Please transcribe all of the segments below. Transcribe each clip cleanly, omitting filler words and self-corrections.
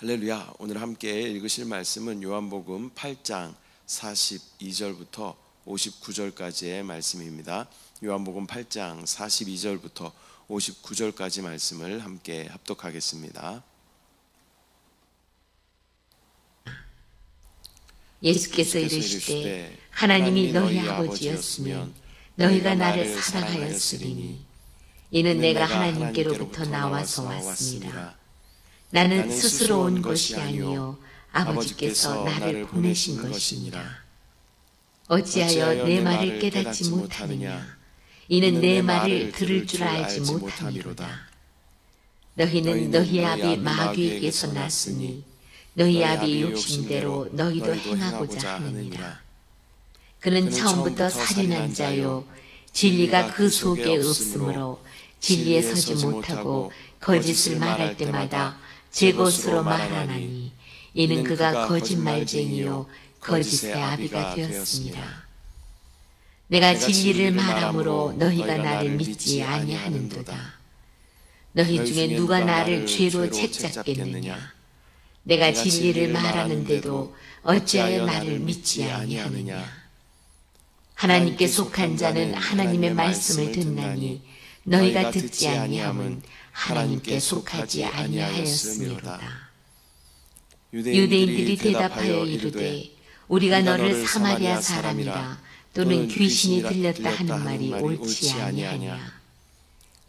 할렐루야. 오늘 함께 읽으실 말씀은 요한복음 8장 42절부터 59절까지의 말씀입니다. 요한복음 8장 42절부터 59절까지 말씀을 함께 합독하겠습니다. 예수께서 이르시되 하나님이 너희 아버지였으면 너희가 나를 사랑하였으리니 이는 내가 하나님께로부터 나와서 왔습니다. 나는 스스로 온 것이 아니요 아버지께서 나를 보내신 것이니라. 어찌하여 내 말을 깨닫지 못하느냐? 이는 내 말을 들을 줄 알지 못함이로다. 너희는 너희 아비 마귀에게서 났으니 너희 아비 욕심대로 너희도 행하고자 하느니라. 그는 처음부터 살인한 자요 진리가 그 속에 없으므로 진리에 서지 못하고 거짓을 말할 때마다 제 것으로 말하나니 이는 그가 거짓말쟁이요 거짓의 아비가 되었습니다. 내가 진리를 말함으로 너희가 나를 믿지 아니하는도다. 너희 중에 누가 나를 죄로 책잡겠느냐? 내가 진리를 말하는데도 어찌하여 나를 믿지 아니하느냐? 하나님께 속한 자는 하나님의 말씀을 듣나니 너희가 듣지 아니함은 하나님께 속하지 아니하였음이로다. 유대인들이 대답하여 이르되 우리가 너를 사마리아 사람이라 또는 귀신이 들렸다 하는 말이 옳지 아니하냐?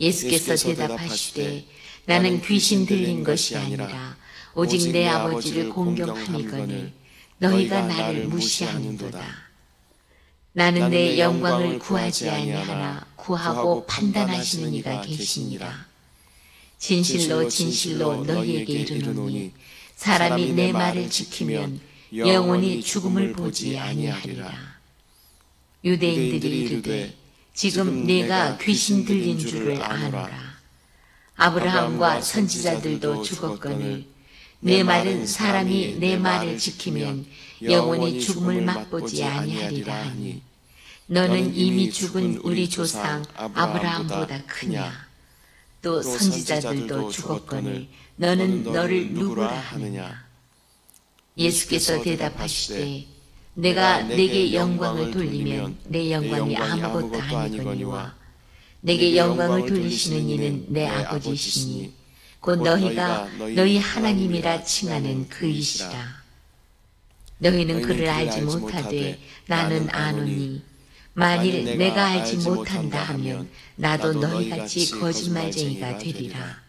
예수께서 대답하시되 나는 귀신 들린 것이 아니라 오직 내 아버지를 공경함이거늘 너희가 나를 무시하는도다. 나는 내 영광을 구하지 아니하나 구하고 판단하시는 이가 계시니라. 진실로 진실로 너희에게 이르노니 사람이 내 말을 지키면 영원히 죽음을 보지 아니하리라. 유대인들이 이르되 지금 네가 귀신 들린 줄을 아노라. 아브라함과 선지자들도 죽었거늘 내 말은 사람이 내 말을 지키면 영원히 죽음을 맛보지 아니하리라 하니 너는 이미 죽은 우리 조상 아브라함보다 크냐? 또 선지자들도 죽었거늘 너는 너를 누구라 하느냐? 예수께서 대답하시되 내가 내게 영광을 돌리면 내 영광이 아무것도 아니거니와 내게 영광을 돌리시는 이는 내 아버지시니 곧 너희가 너희 하나님이라 칭하는 그이시라. 너희는 그를 알지 못하되 나는 아노니 만일 내가 알지 못한다 하면 나도 너희같이 거짓말쟁이가 되리라.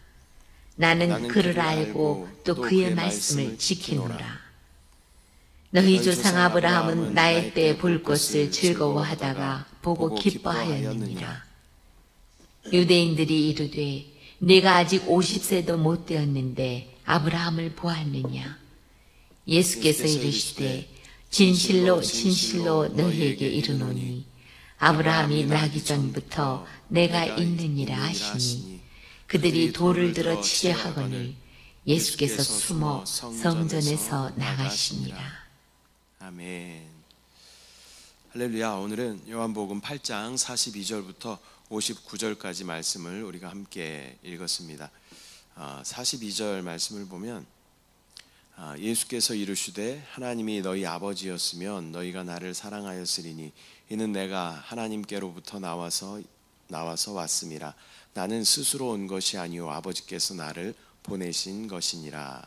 나는 그를 알고 또 그의 말씀을 지키노라. 너희 조상 아브라함은 나의 때에 볼 것을 즐거워하다가 보고 기뻐하였느니라. 유대인들이 이르되 네가 아직 50세도 못 되었는데 아브라함을 보았느냐? 예수께서 이르시되 진실로 진실로 너희에게 이르노니 아브라함이 나기 전부터 내가 있느니라 하시니 그들이 돌을 들어 치려 하거늘 예수께서 숨어 성전에서 나가시니라. 아멘. 할렐루야. 오늘은 요한복음 8장 42절부터 59절까지 말씀을 우리가 함께 읽었습니다. 42절 말씀을 보면 예수께서 이르시되 하나님이 너희 아버지였으면 너희가 나를 사랑하였으리니 이는 내가 하나님께로부터 나와서 왔음이라. 나는 스스로 온 것이 아니요 아버지께서 나를 보내신 것이니라.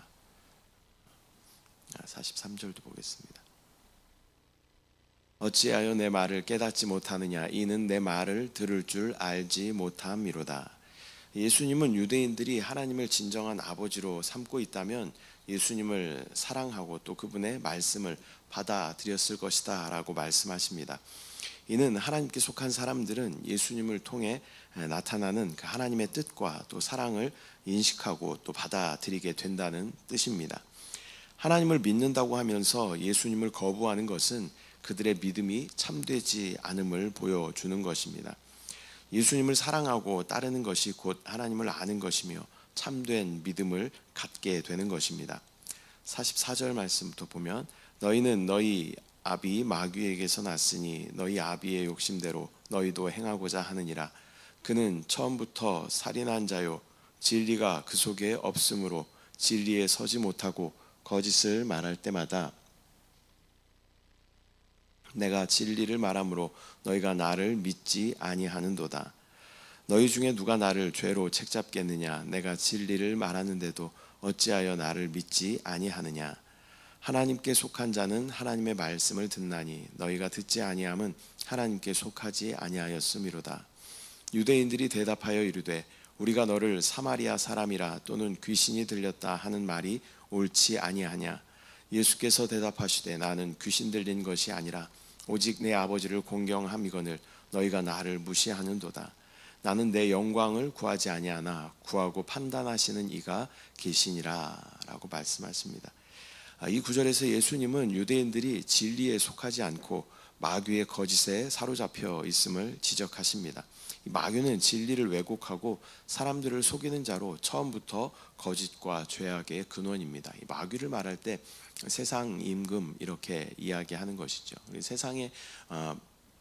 43절도 보겠습니다. 어찌하여 내 말을 깨닫지 못하느냐? 이는 내 말을 들을 줄 알지 못함이로다. 예수님은 유대인들이 하나님을 진정한 아버지로 삼고 있다면 예수님을 사랑하고 또 그분의 말씀을 받아들였을 것이다 라고 말씀하십니다. 이는 하나님께 속한 사람들은 예수님을 통해 나타나는 그 하나님의 뜻과 또 사랑을 인식하고 또 받아들이게 된다는 뜻입니다. 하나님을 믿는다고 하면서 예수님을 거부하는 것은 그들의 믿음이 참되지 않음을 보여주는 것입니다. 예수님을 사랑하고 따르는 것이 곧 하나님을 아는 것이며 참된 믿음을 갖게 되는 것입니다. 44절 말씀부터 보면 너희는 너희 아비 마귀에게서 났으니 너희 아비의 욕심대로 너희도 행하고자 하느니라. 그는 처음부터 살인한 자요 진리가 그 속에 없으므로 진리에 서지 못하고 거짓을 말할 때마다 내가 진리를 말함으로 너희가 나를 믿지 아니하는도다. 너희 중에 누가 나를 죄로 책잡겠느냐? 내가 진리를 말하는데도 어찌하여 나를 믿지 아니하느냐? 하나님께 속한 자는 하나님의 말씀을 듣나니 너희가 듣지 아니함은 하나님께 속하지 아니하였음이로다. 유대인들이 대답하여 이르되 우리가 너를 사마리아 사람이라 또는 귀신이 들렸다 하는 말이 옳지 아니하냐? 예수께서 대답하시되 나는 귀신 들린 것이 아니라 오직 내 아버지를 공경함이거늘 너희가 나를 무시하는도다. 나는 내 영광을 구하지 아니하나 구하고 판단하시는 이가 계시니라 라고 말씀하십니다. 이 구절에서 예수님은 유대인들이 진리에 속하지 않고 마귀의 거짓에 사로잡혀 있음을 지적하십니다. 이 마귀는 진리를 왜곡하고 사람들을 속이는 자로 처음부터 거짓과 죄악의 근원입니다. 이 마귀를 말할 때 세상 임금 이렇게 이야기하는 것이죠. 세상에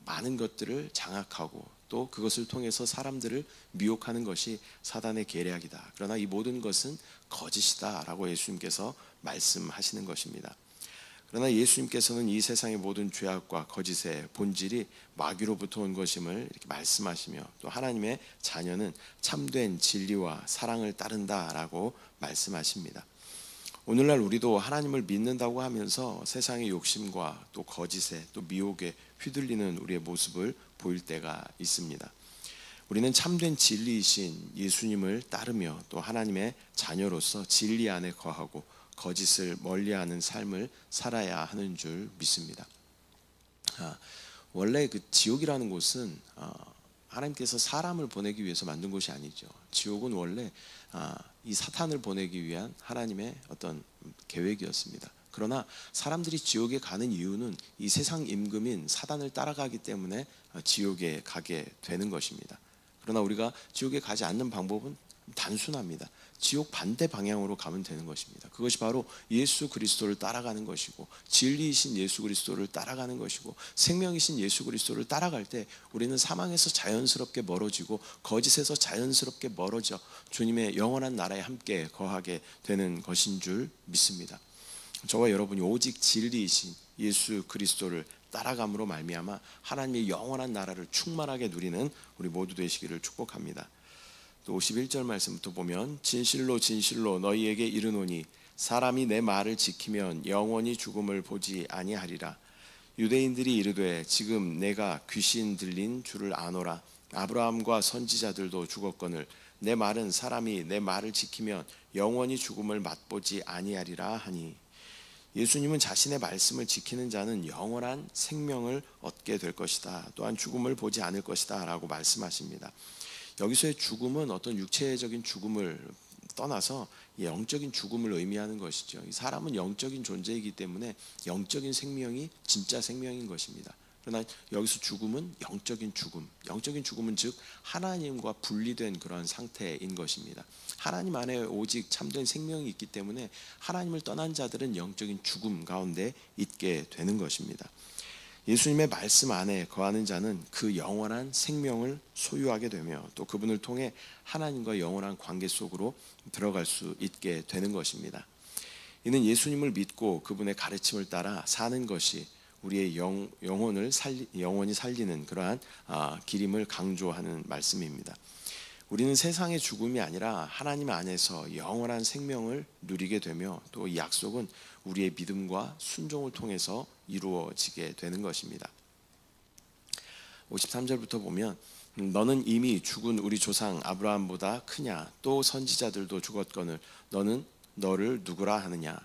많은 것들을 장악하고 또 그것을 통해서 사람들을 미혹하는 것이 사단의 계략이다. 그러나 이 모든 것은 거짓이다라고 예수님께서 말씀하시는 것입니다. 그러나 예수님께서는 이 세상의 모든 죄악과 거짓의 본질이 마귀로부터 온 것임을 이렇게 말씀하시며 또 하나님의 자녀는 참된 진리와 사랑을 따른다라고 말씀하십니다. 오늘날 우리도 하나님을 믿는다고 하면서 세상의 욕심과 또 거짓에 또 미혹에 휘둘리는 우리의 모습을 보일 때가 있습니다. 우리는 참된 진리이신 예수님을 따르며 또 하나님의 자녀로서 진리 안에 거하고 거짓을 멀리하는 삶을 살아야 하는 줄 믿습니다. 원래 그 지옥이라는 곳은 하나님께서 사람을 보내기 위해서 만든 곳이 아니죠. 지옥은 원래 이 사탄을 보내기 위한 하나님의 어떤 계획이었습니다. 그러나 사람들이 지옥에 가는 이유는 이 세상 임금인 사단을 따라가기 때문에 지옥에 가게 되는 것입니다. 그러나 우리가 지옥에 가지 않는 방법은 단순합니다. 지옥 반대 방향으로 가면 되는 것입니다. 그것이 바로 예수 그리스도를 따라가는 것이고 진리이신 예수 그리스도를 따라가는 것이고 생명이신 예수 그리스도를 따라갈 때 우리는 사망에서 자연스럽게 멀어지고 거짓에서 자연스럽게 멀어져 주님의 영원한 나라에 함께 거하게 되는 것인 줄 믿습니다. 저와 여러분이 오직 진리이신 예수 그리스도를 따라감으로 말미암아 하나님의 영원한 나라를 충만하게 누리는 우리 모두 되시기를 축복합니다. 또 51절 말씀부터 보면 진실로 진실로 너희에게 이르노니 사람이 내 말을 지키면 영원히 죽음을 보지 아니하리라. 유대인들이 이르되 지금 내가 귀신 들린 줄을 아노라. 아브라함과 선지자들도 죽었거늘 내 말은 사람이 내 말을 지키면 영원히 죽음을 맛보지 아니하리라 하니, 예수님은 자신의 말씀을 지키는 자는 영원한 생명을 얻게 될 것이다. 또한 죽음을 보지 않을 것이다 라고 말씀하십니다. 여기서의 죽음은 어떤 육체적인 죽음을 떠나서 영적인 죽음을 의미하는 것이죠. 사람은 영적인 존재이기 때문에 영적인 생명이 진짜 생명인 것입니다. 그러나 여기서 죽음은 영적인 죽음은 즉 하나님과 분리된 그런 상태인 것입니다. 하나님 안에 오직 참된 생명이 있기 때문에 하나님을 떠난 자들은 영적인 죽음 가운데 있게 되는 것입니다. 예수님의 말씀 안에 거하는 자는 그 영원한 생명을 소유하게 되며 또 그분을 통해 하나님과 영원한 관계 속으로 들어갈 수 있게 되는 것입니다. 이는 예수님을 믿고 그분의 가르침을 따라 사는 것이 우리의 영원히 살리는 그러한 길임을 강조하는 말씀입니다. 우리는 세상의 죽음이 아니라 하나님 안에서 영원한 생명을 누리게 되며 또 이 약속은 우리의 믿음과 순종을 통해서 이루어지게 되는 것입니다. 53절부터 보면 너는 이미 죽은 우리 조상 아브라함보다 크냐? 또 선지자들도 죽었거늘 너는 너를 누구라 하느냐?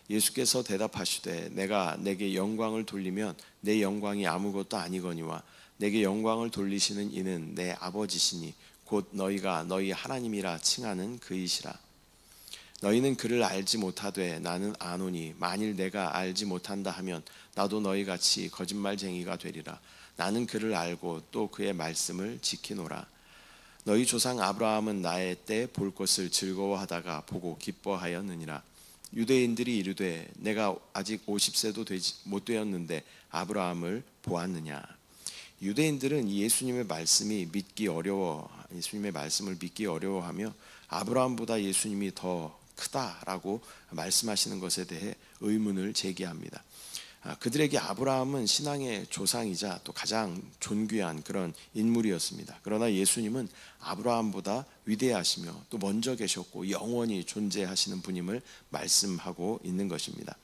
예수께서 대답하시되 내가 내게 영광을 돌리면 내 영광이 아무것도 아니거니와 내게 영광을 돌리시는 이는 내 아버지시니 곧 너희가 너희 하나님이라 칭하는 그이시라. 너희는 그를 알지 못하되 나는 아노니 만일 내가 알지 못한다 하면 나도 너희같이 거짓말쟁이가 되리라. 나는 그를 알고 또 그의 말씀을 지키노라. 너희 조상 아브라함은 나의 때 볼 것을 즐거워하다가 보고 기뻐하였느니라. 유대인들이 이르되 내가 아직 50세도 못 되었는데 아브라함을 보았느냐. 유대인들은 예수님의 말씀을 믿기 어려워하며 아브라함보다 예수님이 더 크다라고 말씀하시는 것에 대해 의문을 제기합니다. 그들에게 아브라함은 신앙의 조상이자 또 가장 존귀한 그런 인물이었습니다. 그러나 예수님은 아브라함보다 위대하시며 또 먼저 계셨고 영원히 존재하시는 분임을 말씀하고 있는 것입니다.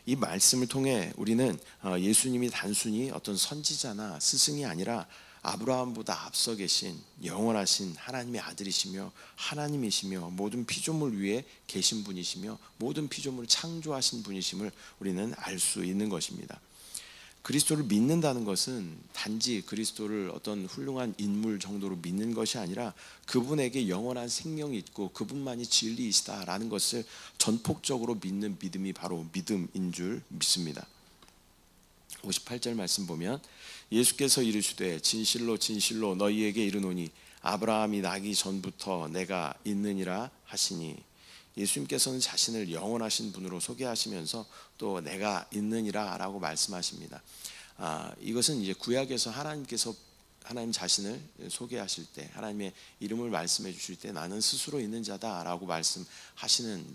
이 말씀을 통해 우리는 예수님이 단순히 어떤 선지자나 스승이 아니라 아브라함보다 앞서 계신 영원하신 하나님의 아들이시며 하나님이시며 모든 피조물 위에 계신 분이시며 모든 피조물을 창조하신 분이심을 우리는 알 수 있는 것입니다. 그리스도를 믿는다는 것은 단지 그리스도를 어떤 훌륭한 인물 정도로 믿는 것이 아니라 그분에게 영원한 생명이 있고 그분만이 진리이시다라는 것을 전폭적으로 믿는 믿음이 바로 믿음인 줄 믿습니다. 58절 말씀 보면 예수께서 이르시되 진실로 진실로 너희에게 이르노니 아브라함이 나기 전부터 내가 있느니라 하시니, 예수님께서는 자신을 영원하신 분으로 소개하시면서 또 내가 있느니라 라고 말씀하십니다. 이것은 이제 구약에서 하나님 자신을 소개하실 때, 하나님의 이름을 말씀해 주실 때 나는 스스로 있는 자다라고 말씀하시는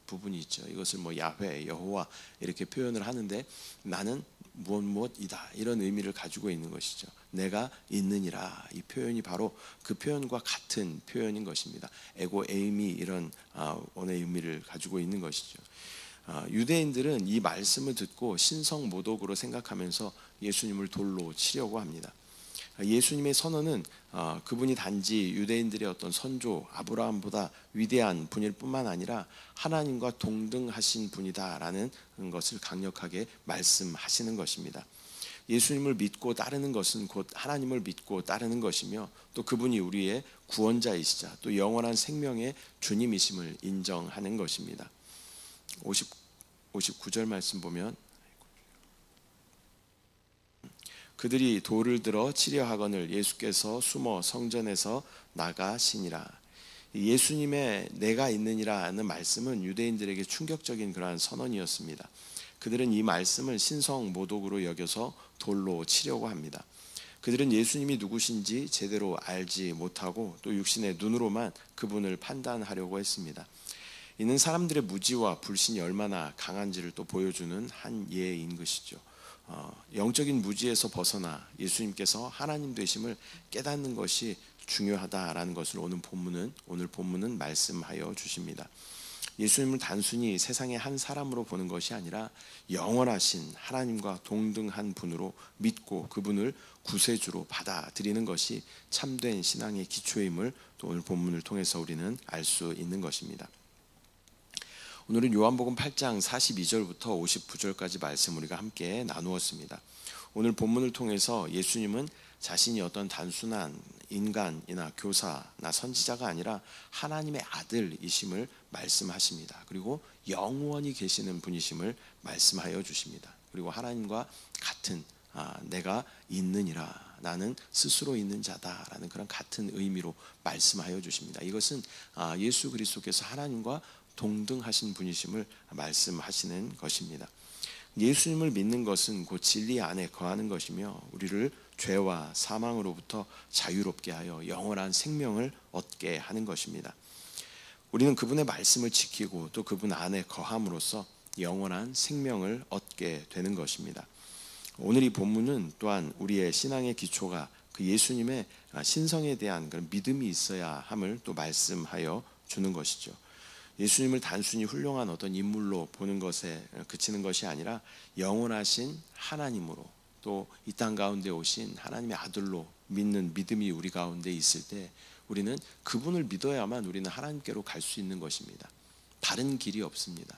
부분이 있죠. 이것을 뭐 야훼, 여호와 이렇게 표현을 하는데 나는 무엇이다 이런 의미를 가지고 있는 것이죠. 내가 있느니라, 이 표현이 바로 그 표현과 같은 표현인 것입니다. 에고 에이미 이런 원의 의미를 가지고 있는 것이죠. 유대인들은 이 말씀을 듣고 신성모독으로 생각하면서 예수님을 돌로 치려고 합니다. 예수님의 선언은 그분이 단지 유대인들의 어떤 선조 아브라함보다 위대한 분일 뿐만 아니라 하나님과 동등하신 분이다라는 것을 강력하게 말씀하시는 것입니다. 예수님을 믿고 따르는 것은 곧 하나님을 믿고 따르는 것이며 또 그분이 우리의 구원자이시자 또 영원한 생명의 주님이심을 인정하는 것입니다. 59절 말씀 보면 그들이 돌을 들어 치려 하거늘 예수께서 숨어 성전에서 나가시니라. 예수님의 내가 있느니라는 말씀은 유대인들에게 충격적인 그러한 선언이었습니다. 그들은 이 말씀을 신성모독으로 여겨서 돌로 치려고 합니다. 그들은 예수님이 누구신지 제대로 알지 못하고 또 육신의 눈으로만 그분을 판단하려고 했습니다. 이는 사람들의 무지와 불신이 얼마나 강한지를 또 보여주는 한 예인 것이죠. 영적인 무지에서 벗어나 예수님께서 하나님 되심을 깨닫는 것이 중요하다라는 것을 오늘 본문은 말씀하여 주십니다. 예수님을 단순히 세상의 한 사람으로 보는 것이 아니라 영원하신 하나님과 동등한 분으로 믿고 그분을 구세주로 받아들이는 것이 참된 신앙의 기초임을 또 오늘 본문을 통해서 우리는 알 수 있는 것입니다. 오늘은 요한복음 8장 42절부터 59절까지 말씀 우리가 함께 나누었습니다. 오늘 본문을 통해서 예수님은 자신이 어떤 단순한 인간이나 교사나 선지자가 아니라 하나님의 아들이심을 말씀하십니다. 그리고 영원히 계시는 분이심을 말씀하여 주십니다. 그리고 하나님과 같은 내가 있느니라, 나는 스스로 있는 자다라는 그런 같은 의미로 말씀하여 주십니다. 이것은 예수 그리스도께서 하나님과 동등하신 분이심을 말씀하시는 것입니다. 예수님을 믿는 것은 곧 진리 안에 거하는 것이며 우리를 죄와 사망으로부터 자유롭게 하여 영원한 생명을 얻게 하는 것입니다. 우리는 그분의 말씀을 지키고 또 그분 안에 거함으로써 영원한 생명을 얻게 되는 것입니다. 오늘 이 본문은 또한 우리의 신앙의 기초가 그 예수님의 신성에 대한 그런 믿음이 있어야 함을 또 말씀하여 주는 것이죠. 예수님을 단순히 훌륭한 어떤 인물로 보는 것에 그치는 것이 아니라 영원하신 하나님으로 또 이 땅 가운데 오신 하나님의 아들로 믿는 믿음이 우리 가운데 있을 때 우리는 그분을 믿어야만 우리는 하나님께로 갈 수 있는 것입니다. 다른 길이 없습니다.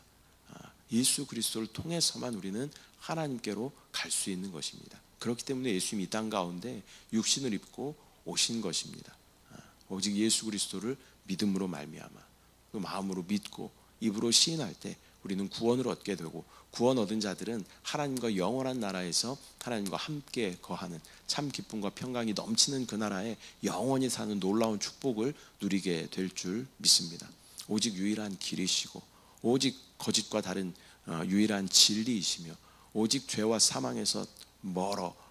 예수 그리스도를 통해서만 우리는 하나님께로 갈 수 있는 것입니다. 그렇기 때문에 예수님이 이 땅 가운데 육신을 입고 오신 것입니다. 오직 예수 그리스도를 믿음으로 말미암아 그 마음으로 믿고 입으로 시인할 때 우리는 구원을 얻게 되고 구원 얻은 자들은 하나님과 영원한 나라에서 하나님과 함께 거하는 참 기쁨과 평강이 넘치는 그 나라에 영원히 사는 놀라운 축복을 누리게 될 줄 믿습니다. 오직 유일한 길이시고 오직 거짓과 다른 유일한 진리이시며 오직 죄와 사망에서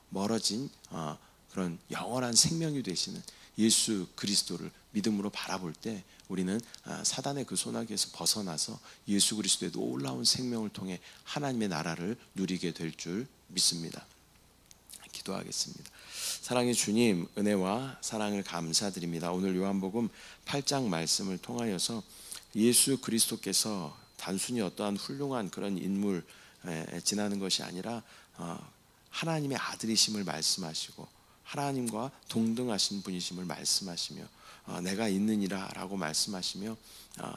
멀어진 그런 영원한 생명이 되시는 예수 그리스도를 믿음으로 바라볼 때 우리는 사단의 그 소나기에서 벗어나서 예수 그리스도의 놀라운 생명을 통해 하나님의 나라를 누리게 될 줄 믿습니다. 기도하겠습니다. 사랑의 주님, 은혜와 사랑을 감사드립니다. 오늘 요한복음 8장 말씀을 통하여서 예수 그리스도께서 단순히 어떠한 훌륭한 그런 인물에 지나는 것이 아니라 하나님의 아들이심을 말씀하시고 하나님과 동등하신 분이심을 말씀하시며 내가 있느니라 라고 말씀하시며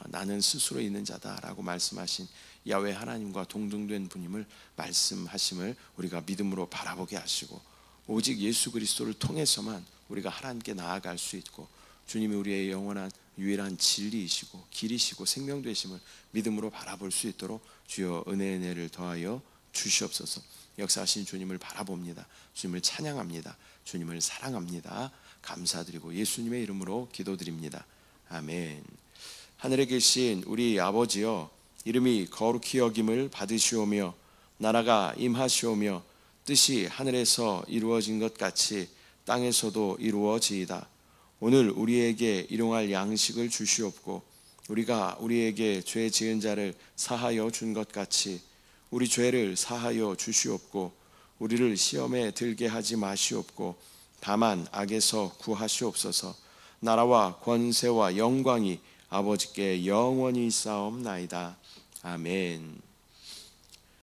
나는 스스로 있는 자다 라고 말씀하신 야훼 하나님과 동등된 분임을 말씀하심을 우리가 믿음으로 바라보게 하시고 오직 예수 그리스도를 통해서만 우리가 하나님께 나아갈 수 있고 주님이 우리의 영원한 유일한 진리이시고 길이시고 생명 되심을 믿음으로 바라볼 수 있도록 주여 은혜를 더하여 주시옵소서. 역사하신 주님을 바라봅니다. 주님을 찬양합니다. 주님을 사랑합니다. 감사드리고 예수님의 이름으로 기도드립니다. 아멘. 하늘에 계신 우리 아버지여, 이름이 거룩히 여김을 받으시오며 나라가 임하시오며 뜻이 하늘에서 이루어진 것 같이 땅에서도 이루어지이다. 오늘 우리에게 일용할 양식을 주시옵고 우리가 우리에게 죄 지은 자를 사하여 준 것 같이 우리 죄를 사하여 주시옵고 우리를 시험에 들게 하지 마시옵고 다만 악에서 구하시옵소서. 나라와 권세와 영광이 아버지께 영원히 있사옵나이다. 아멘.